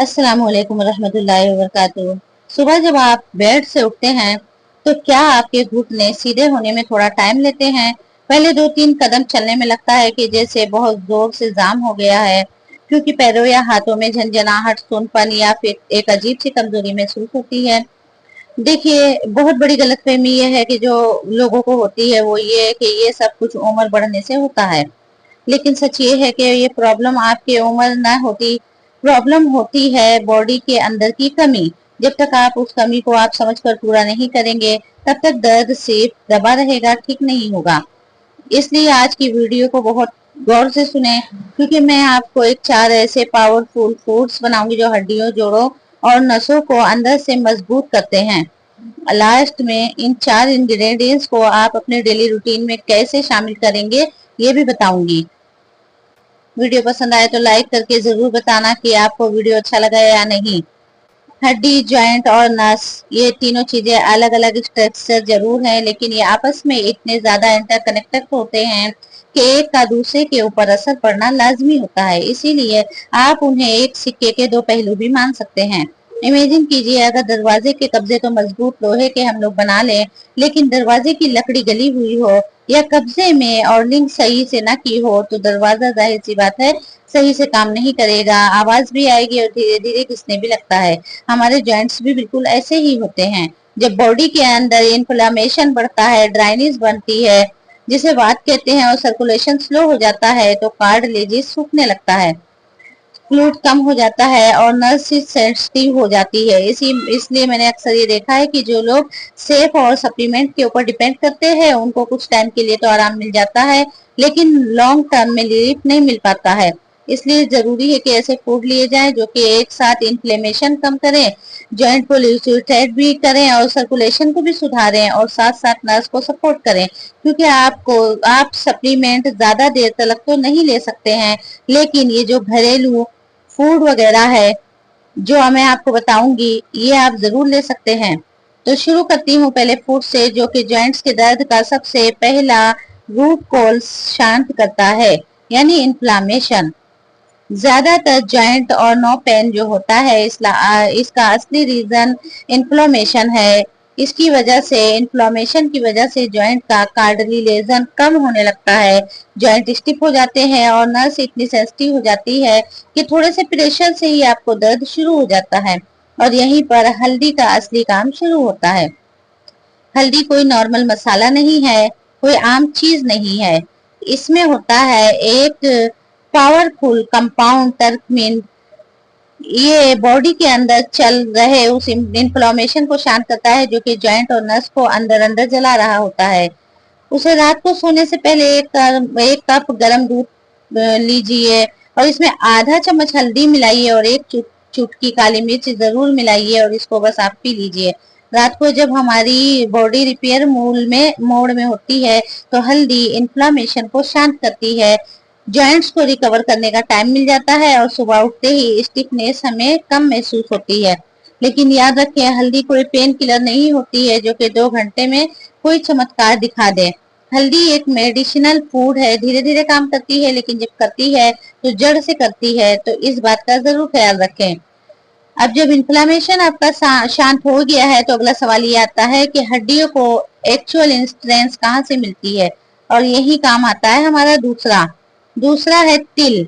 अस्सलामुअलैकुम रहमतुल्लाहि व बरकातुहू। सुबह जब आप बेड से उठते हैं तो क्या आपके घुटने सीधे होने में थोड़ा टाइम लेते हैं? पहले 2-3 कदम चलने में लगता है कि जैसे बहुत जोर से जाम हो गया है, क्योंकि पैरों या हाथों में झंझनाहट, सूनपन या फिर एक अजीब सी कमजोरी महसूस होती है। देखिए, बहुत बड़ी गलतफहमी ये है कि जो लोगों को होती है वो ये है कि ये सब कुछ उम्र बढ़ने से होता है। लेकिन सच ये है कि ये प्रॉब्लम आपकी उम्र ना होती, प्रॉब्लम होती है बॉडी के अंदर की कमी। जब तक आप उस कमी को आप समझकर पूरा नहीं करेंगे, तब तक दर्द सिर्फ दबा रहेगा, ठीक नहीं होगा। इसलिए आज की वीडियो को बहुत गौर से सुने, क्योंकि मैं आपको एक 4 ऐसे पावरफुल फूड्स बनाऊंगी जो हड्डियों, जोड़ों और नसों को अंदर से मजबूत करते हैं। लास्ट में इन 4 इंग्रेडिएंट्स को आप अपने डेली रूटीन में कैसे शामिल करेंगे, ये भी बताऊंगी। वीडियो पसंद आए तो लाइक करके जरूर बताना कि आपको वीडियो अच्छा लगा या नहीं। हड्डी, जॉइंट और नस, ये तीनों चीजें अलग अलग स्ट्रक्चर जरूर हैं, लेकिन ये आपस में इतने ज्यादा इंटरकनेक्टेड होते हैं कि एक का दूसरे के ऊपर असर पड़ना लाजमी होता है। इसीलिए आप उन्हें एक सिक्के के दो पहलू भी मान सकते हैं। इमेजिन कीजिए, अगर दरवाजे के कब्जे तो मजबूत लोहे के हम लोग बना लें, लेकिन दरवाजे की लकड़ी गली हुई हो या कब्जे में और लिंक सही से ना की हो, तो दरवाजा जाहिर सी बात है सही से काम नहीं करेगा, आवाज भी आएगी और धीरे धीरे घिसने भी लगता है। हमारे जॉइंट्स भी बिल्कुल ऐसे ही होते हैं। जब बॉडी के अंदर इन्फ्लेमेशन बढ़ता है, ड्राइनेस बनती है जिसे वात कहते हैं, और सर्कुलेशन स्लो हो जाता है, तो कार्टिलेज सूखने लगता है, फ्लूइड कम हो जाता है और नर्व सेंसिटिव हो जाती है। इसलिए मैंने अक्सर ये देखा है कि जो लोग सेफ और सप्लीमेंट के ऊपर डिपेंड करते हैं, उनको कुछ टाइम के लिए तो आराम मिल जाता है, लेकिन लॉन्ग टर्म में रिलीफ नहीं मिल पाता है। इसलिए जरूरी है कि ऐसे फूड लिए जाएं जो कि एक साथ इन्फ्लेमेशन कम करें, जॉइंट को लूब्रिकेट भी करें और सर्कुलेशन को भी सुधारें, और साथ साथ नर्व्स को सपोर्ट करें। क्योंकि आप सप्लीमेंट ज्यादा देर तक तो नहीं ले सकते हैं, लेकिन ये जो घरेलू फूड वगैरह है जो मैं आपको बताऊंगी, ये आप जरूर ले सकते हैं। तो शुरू करती हूँ पहले फूड से, जो कि जॉइंट्स के दर्द का सबसे पहला रूट कॉज शांत करता है, यानी इन्फ्लामेशन। ज्यादातर जॉइंट और नो पेन जो होता है, इसका असली रीजन इन्फ्लामेशन है। इसकी वजह से, इन्फ्लामेशन की वजह से जॉइंट का कार्टिलेज कम होने लगता है, जॉइंट स्टिफ हो जाते हैं और नर्व्स इतनी सेंसिटिव हो जाती है कि थोड़े से प्रेशर से ही आपको दर्द शुरू हो जाता है। और यहीं पर हल्दी का असली काम शुरू होता है। हल्दी कोई नॉर्मल मसाला नहीं है, कोई आम चीज नहीं है। इसमें होता है एक पावरफुल कंपाउंड टर्कमिन। ये बॉडी के अंदर चल रहे उस इन्फ्लेमेशन को शांत करता है, जो कि जॉइंट और नस को अंदर अंदर जला रहा होता है। उसे रात को सोने से पहले एक कप गर्म दूध लीजिए और इसमें आधा चम्मच हल्दी मिलाइए और एक चुटकी काली मिर्च जरूर मिलाइए, और इसको बस आप पी लीजिए। रात को जब हमारी बॉडी रिपेयर मोड में होती है, तो हल्दी इन्फ्लामेशन को शांत करती है, जॉइंट्स को रिकवर करने का टाइम मिल जाता है, और सुबह उठते ही स्टिफनेस हमें कम महसूस होती है। लेकिन याद रखें, हल्दी कोई पेन किलर नहीं होती है जो कि 2 घंटे में कोई चमत्कार दिखा दे। हल्दी एक मेडिसिनल फूड है, धीरे धीरे काम करती है, लेकिन जब करती है तो जड़ से करती है, तो इस बात का जरूर ख्याल रखें। अब जब इन्फ्लेमेशन आपका शांत हो गया है, तो अगला सवाल ये आता है कि हड्डियों को एक्चुअल स्ट्रेंथ कहाँ से मिलती है, और यही काम आता है हमारा दूसरा है तिल।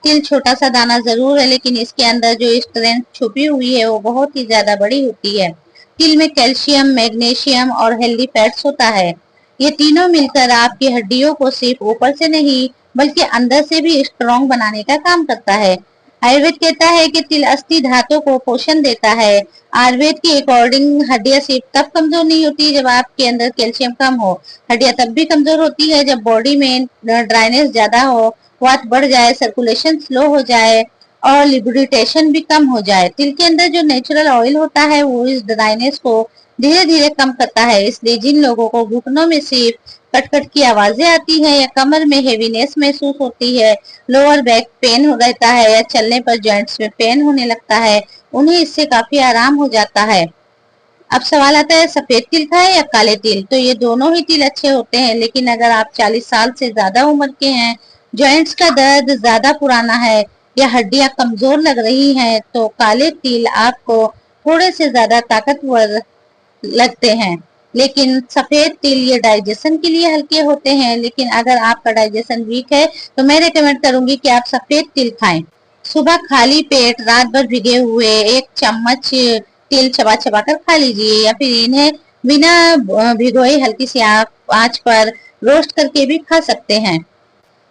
तिल छोटा सा दाना जरूर है, लेकिन इसके अंदर जो स्ट्रेंथ छुपी हुई है वो बहुत ही ज्यादा बड़ी होती है। तिल में कैल्शियम, मैग्नीशियम और हेल्दी फैट्स होता है। ये तीनों मिलकर आपकी हड्डियों को सिर्फ ऊपर से नहीं बल्कि अंदर से भी स्ट्रॉन्ग बनाने का काम करता है। आयुर्वेद कहता है कि तिल अस्थि धातु को पोषण देता है। आयुर्वेद के अकॉर्डिंग हड्डियां सिर्फ तब कमजोर नहीं होती जब आपके अंदर कैल्शियम कम हो, हड्डियां तब भी कमजोर होती है जब बॉडी में ड्राइनेस ज्यादा हो, वात बढ़ जाए, सर्कुलेशन स्लो हो जाए और लिब्रिटेशन भी कम हो जाए। तिल के अंदर जो नेचुरल ऑयल होता है वो इस ड्राइनेस को धीरे धीरे कम करता है। इसलिए जिन लोगों को घुटनों में सिर्फ कट की आवाजें आती हैं या कमर में हेवीनेस महसूस होती है, लोअर बैक पेन हो रहता है या चलने पर जॉइंट्स में पेन होने लगता है, उन्हें इससे काफी आराम हो जाता है। अब सवाल आता है, सफेद तिल खाएं या काले तिल? तो ये दोनों ही तिल अच्छे होते हैं, लेकिन अगर आप 40 साल से ज्यादा उम्र के हैं, जॉइंट्स का दर्द ज्यादा पुराना है या हड्डियां कमजोर लग रही हैं तो काले तिल आपको थोड़े से ज्यादा ताकतवर लगते हैं। लेकिन सफेद तिल ये डाइजेशन के लिए हल्के होते हैं, लेकिन अगर आपका डाइजेशन वीक है तो मैं रिकमेंड करूंगी कि आप सफेद तिल खाएं। सुबह खाली पेट रात भर भिगे हुए 1 चम्मच तिल चबा चबा कर खा लीजिए, या फिर इन्हें बिना भिगोए हल्की सी आंच पर रोस्ट करके भी खा सकते हैं।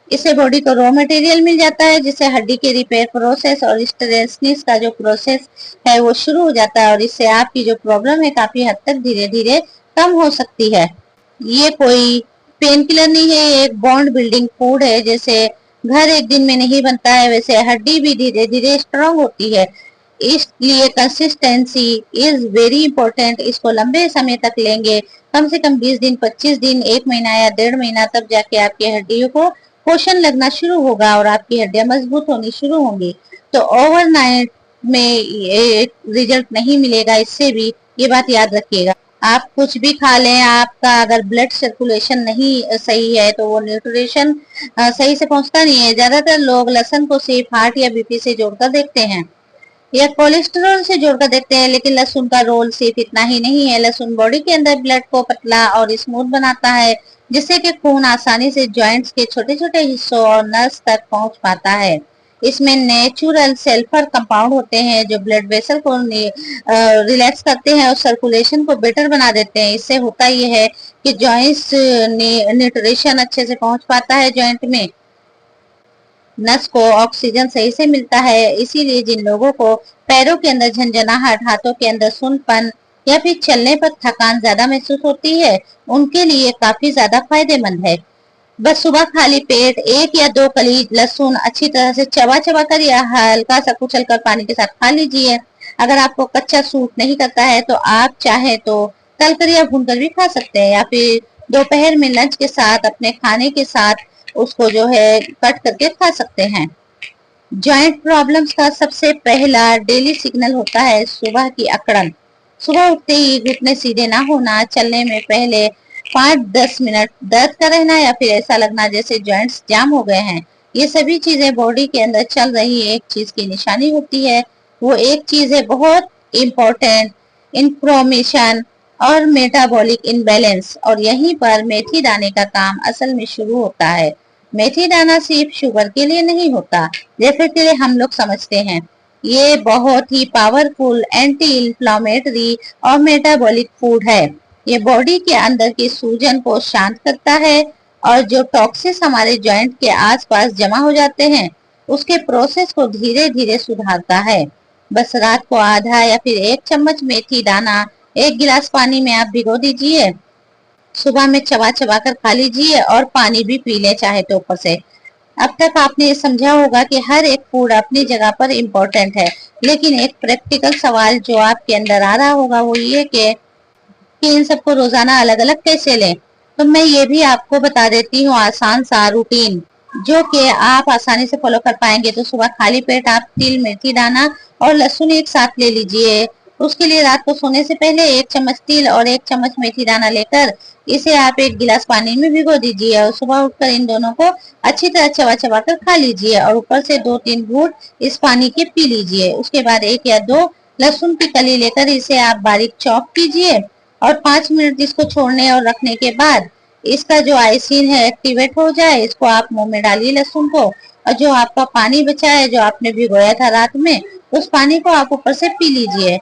इससे बॉडी को रॉ मटेरियल मिल जाता है, जिससे हड्डी के रिपेयर प्रोसेस और स्ट्रेसनेस का जो प्रोसेस है वो शुरू हो जाता है, और इससे आपकी जो प्रॉब्लम है काफी हद तक धीरे धीरे कम हो सकती है। ये कोई पेन किलर नहीं है, ये एक बॉन्ड बिल्डिंग फूड है। जैसे घर एक दिन में नहीं बनता है, वैसे हड्डी भी धीरे धीरे स्ट्रांग होती है। इसलिए कंसिस्टेंसी इज वेरी इंपॉर्टेंट। इसको लंबे समय तक लेंगे, कम से कम 20 दिन, 25 दिन, 1 महीना या 1.5 महीना, तब जाके आपकी हड्डियों को पोषण लगना शुरू होगा और आपकी हड्डियां मजबूत होनी शुरू होंगी। तो ओवरनाइट में ये रिजल्ट नहीं मिलेगा, इससे भी ये बात याद रखिएगा। आप कुछ भी खा लें, आपका अगर ब्लड सर्कुलेशन नहीं सही है तो वो न्यूट्रिशन सही से पहुंचता नहीं है। ज्यादातर लोग लहसुन को सिर्फ हार्ट या बीपी से जोड़कर देखते हैं या कोलेस्ट्रॉल से जोड़कर देखते हैं, लेकिन लहसुन का रोल सिर्फ इतना ही नहीं है। लहसुन बॉडी के अंदर ब्लड को पतला और स्मूथ बनाता है, जिससे कि खून आसानी से जॉइंट्स के छोटे छोटे हिस्सों और नर्व्स तक पहुंच पाता है। इसमें नेचुरल सल्फर कंपाउंड होते हैं जो ब्लड वेसल को रिलैक्स करते हैं और सर्कुलेशन को बेटर बना देते हैं। इससे होता यह है कि जॉइंट्स न्यूट्रिशन अच्छे से पहुंच पाता है, जॉइंट में नस को ऑक्सीजन सही से मिलता है। इसीलिए जिन लोगों को पैरों के अंदर झंझनाहट, हाथों के अंदर सुनपन या फिर चलने पर थकान ज्यादा महसूस होती है, उनके लिए काफी ज्यादा फायदेमंद है। बस सुबह खाली पेट 1 या 2 कली लहसुन अच्छी तरह से चबा चबा कर या हल्का सा कुचल कर पानी के साथ खा लीजिए। अगर आपको कच्चा सूट नहीं करता है तो आप चाहे तो तलकर या भूनकर भी खा सकते हैं, या फिर दोपहर में लंच के साथ अपने खाने के साथ उसको जो है कट करके खा सकते हैं। जॉइंट प्रॉब्लम्स का सबसे पहला डेली सिग्नल होता है सुबह की अकड़न। सुबह उठते ही घुटने सीधे ना होना, चलने में पहले 5-10 मिनट दर्द का रहना, या फिर ऐसा लगना जैसे जॉइंट्स जाम हो गए हैं। ये सभी चीजें बॉडी के अंदर चल रही एक चीज की निशानी होती है। वो एक चीज है बहुत इंपॉर्टेंट, इन्फ्लोमेशन और मेटाबॉलिक इनबैलेंस, और यहीं पर मेथी दाने का काम असल में शुरू होता है। मेथी दाना सिर्फ शुगर के लिए नहीं होता जैसे कि हम लोग समझते हैं। ये बहुत ही पावरफुल एंटी इंफ्लामेटरी और मेटाबॉलिक फूड है। ये बॉडी के अंदर की सूजन को शांत करता है, और जो टॉक्सिस हमारे जॉइंट के आसपास जमा हो जाते हैं उसके प्रोसेस को धीरे धीरे सुधारता है। बस रात को आधा या फिर 1 चम्मच मेथी दाना 1 गिलास पानी में आप भिगो दीजिए, सुबह में चबा चबा कर खा लीजिए और पानी भी पी ले चाहे तो ऊपर से। अब तक आपने ये समझा होगा कि हर एक फूड अपनी जगह पर इम्पोर्टेंट है, लेकिन एक प्रैक्टिकल सवाल जो आपके अंदर आ रहा होगा वो ये कि इन सबको रोजाना अलग अलग कैसे लें। तो मैं ये भी आपको बता देती हूँ आसान सा रूटीन जो कि आप आसानी से फॉलो कर पाएंगे। तो सुबह खाली पेट आप तिल, मेथी दाना और लहसुन एक साथ ले लीजिए। उसके लिए रात को सोने से पहले 1 चम्मच तिल और 1 चम्मच मेथी दाना लेकर इसे आप 1 गिलास पानी में भिगो दीजिए, और सुबह उठकर इन दोनों को अच्छी तरह चबा चबा कर खा लीजिए, और ऊपर से 2-3 घूंट इस पानी के पी लीजिए। उसके बाद 1 या 2 लहसुन की कली लेकर इसे आप बारीक चॉप कीजिए, और 5 मिनट इसको छोड़ने और रखने के बाद इसका जो आइसिन है एक्टिवेट हो जाए, इसको आप मुंह में डालिए लहसुन को, और जो आपका पानी बचा है जो आपने भिगोया था रात में, उस पानी को आप ऊपर से पी लीजिए।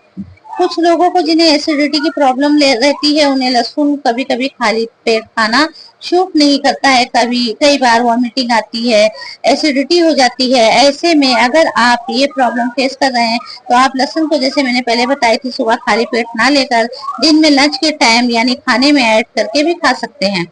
कुछ लोगों को जिन्हें एसिडिटी की प्रॉब्लम रहती है उन्हें लहसुन कभी कभी खाली पेट खाना सूट नहीं करता है, कई बार वॉमिटिंग आती है, एसिडिटी हो जाती है। ऐसे में अगर आप ये प्रॉब्लम फेस कर रहे हैं तो आप लहसुन को, जैसे मैंने पहले बताई थी, सुबह खाली पेट ना लेकर दिन में लंच के टाइम यानी खाने में ऐड करके भी खा सकते हैं।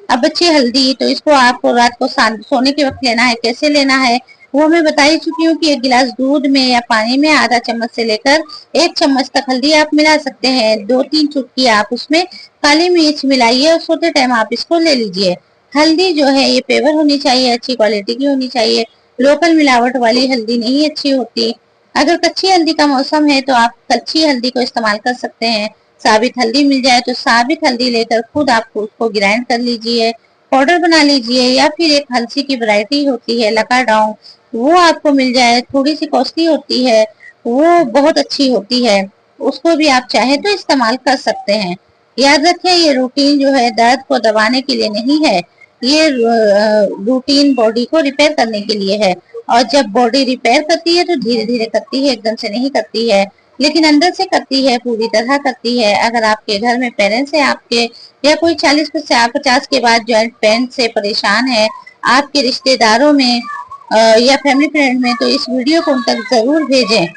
अब बच्ची हल्दी, तो इसको आपको रात को सोने के वक्त लेना है। कैसे लेना है वो मैं बता ही चुकी हूँ कि 1 गिलास दूध में या पानी में आधा चम्मच से लेकर 1 चम्मच तक हल्दी आप मिला सकते हैं। 2-3 चुटकी आप उसमें काली मिर्च मिलाइए और सोते टाइम आप इसको ले लीजिए। हल्दी जो है ये पेवर होनी चाहिए, अच्छी क्वालिटी की होनी चाहिए, लोकल मिलावट वाली हल्दी नहीं अच्छी होती। अगर कच्ची हल्दी का मौसम है तो आप कच्ची हल्दी को इस्तेमाल कर सकते हैं। साबित हल्दी मिल जाए तो साबित हल्दी लेकर खुद आप उसको ग्राइंड कर लीजिए, पाउडर बना लीजिए, या फिर एक हल्सी की वैरायटी होती है लकाडोंग, वो आपको मिल जाए, थोड़ी सी कॉस्टली होती है, वो बहुत अच्छी होती है, उसको भी आप चाहे तो इस्तेमाल कर सकते हैं। याद रखें, ये रूटीन जो है दर्द को दबाने के लिए नहीं है, ये रूटीन बॉडी को रिपेयर करने के लिए है। और जब बॉडी रिपेयर करती है तो धीरे धीरे करती है, एकदम से नहीं करती है, लेकिन अंदर से करती है, पूरी तरह करती है। अगर आपके घर में पेरेंट्स है आपके, या कोई 40 से 50 के बाद जॉइंट पेन से परेशान है आपके रिश्तेदारों में या फैमिली फ्रेंड में, तो इस वीडियो को उन तक जरूर भेजें।